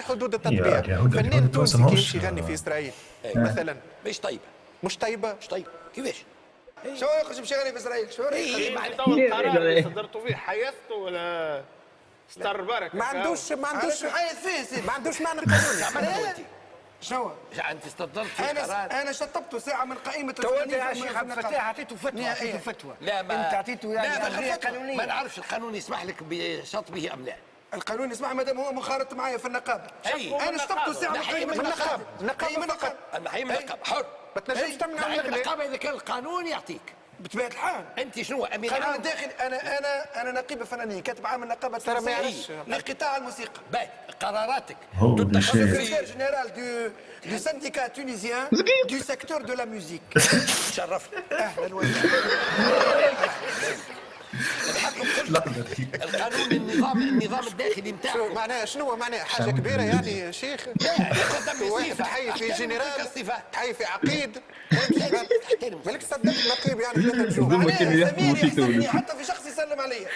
حدود يا التطبيق. اليهود فنان تونسي كي ماهوش يمشي يغني في اسرائيل مثلا مش طيبه. مش طيبه. مش طيبه كيفاش؟ شو يخرج يمشي يغني في اسرائيل؟ شو إيه تو القرار اللي صدرتوا فيه حيثته ولا ستار بركه؟ ما عندوش محايد فيه سيدي. ما عندوش معنى قانوني. عملت انت. شنو؟ انت استدرت في قرار. انا شطبته ساعه من قائمه تو انت يا شيخ عبد الفتاح اعطيته فتوى، اعطيته فتوى. لا ما انت اعطيته يعني لا تغذيه قانونيه. ما نعرفش القانون يسمح لك بشطبه ام لا. القانون يسمح مادام هو منخرط معايا في النقابه. اي انا شطبته ساعه من نحيي قائمه من النقابه. نقابه فقط. نحيي من النقابه حر. ما تنجمش تمنع نحيي من النقل. النقابه اذا كان القانون يعطيك. بطبيعه الحال. انت شنو امين القانون عام؟ الداخلي انا نقيب فنانين كاتب عام النقابه ترى ما التونسيه يعرفش. لقطاع الموسيقى. باهي قراراتك هو تتخذ بالشيء. في Secrétaire général du syndicat tunisien du secteur de la musique. شرفنا. اهلا وسهلا. الحكم كله القانون النظام الداخلي شنو نتاعو. معناها شنو معناها حاجه كبيره يعني يا شيخ. يقدم واحد صفة. تحيي في احترم جنرال الصفات. تحيي في عقيد احترم مالك صدقت نقيب يعني 3 نجوم. معناها سمير يحسبني حتى في شخص يسلم عليا.